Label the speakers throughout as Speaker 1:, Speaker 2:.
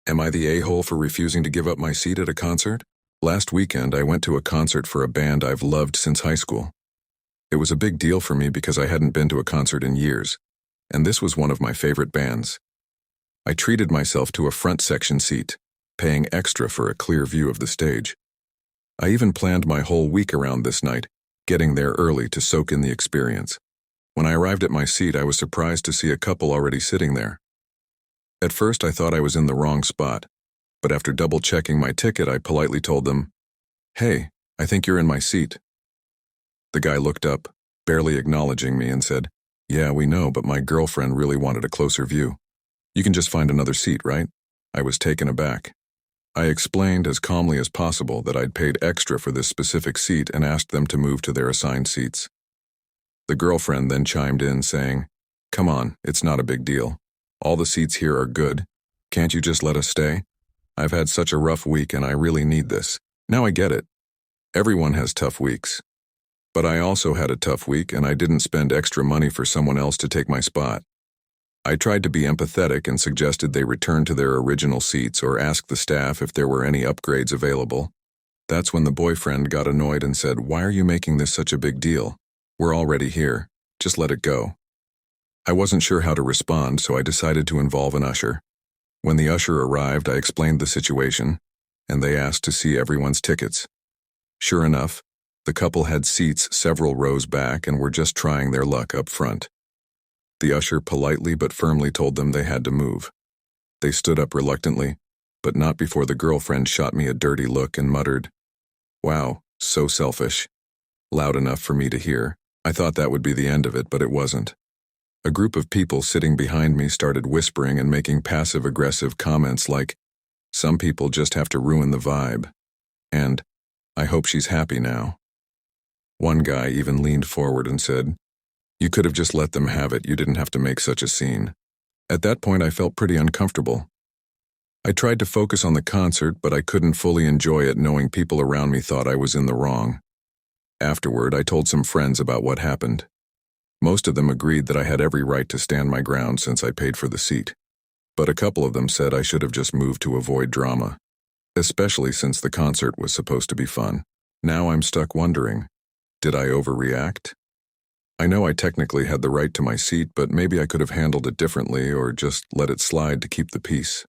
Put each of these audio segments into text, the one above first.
Speaker 1: Am I the a-hole for refusing to give up my seat at a concert? Last weekend, I went to a concert for a band I've loved since high school. It was a big deal for me because I hadn't been to a concert in years, and this was one of my favorite bands. I treated myself to a front section seat, paying extra for a clear view of the stage. I even planned my whole week around this night, getting there early to soak in the experience. When I arrived at my seat, I was surprised to see a couple already sitting there. At first, I thought I was in the wrong spot, but after double-checking my ticket, I politely told them, "Hey, I think you're in my seat." The guy looked up, barely acknowledging me, and said, "Yeah, we know, but my girlfriend really wanted a closer view. You can just find another seat, right?" I was taken aback. I explained as calmly as possible that I'd paid extra for this specific seat and asked them to move to their assigned seats. The girlfriend then chimed in, saying, "Come on, it's not a big deal. All the seats here are good. Can't you just let us stay? I've had such a rough week and I really need this." Now I get it. Everyone has tough weeks. But I also had a tough week and I didn't spend extra money for someone else to take my spot. I tried to be empathetic and suggested they return to their original seats or ask the staff if there were any upgrades available. That's when the boyfriend got annoyed and said, "Why are you making this such a big deal? We're already here. Just let it go." I wasn't sure how to respond, so I decided to involve an usher. When the usher arrived, I explained the situation, and they asked to see everyone's tickets. Sure enough, the couple had seats several rows back and were just trying their luck up front. The usher politely but firmly told them they had to move. They stood up reluctantly, but not before the girlfriend shot me a dirty look and muttered, "Wow, so selfish," loud enough for me to hear. I thought that would be the end of it, but it wasn't. A group of people sitting behind me started whispering and making passive-aggressive comments like, "Some people just have to ruin the vibe," and "I hope she's happy now." One guy even leaned forward and said, "You could have just let them have it, you didn't have to make such a scene." At that point, I felt pretty uncomfortable. I tried to focus on the concert, but I couldn't fully enjoy it knowing people around me thought I was in the wrong. Afterward, I told some friends about what happened. Most of them agreed that I had every right to stand my ground since I paid for the seat. But a couple of them said I should have just moved to avoid drama, especially since the concert was supposed to be fun. Now I'm stuck wondering, did I overreact? I know I technically had the right to my seat, but maybe I could have handled it differently or just let it slide to keep the peace.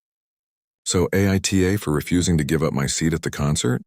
Speaker 1: So AITA for refusing to give up my seat at the concert?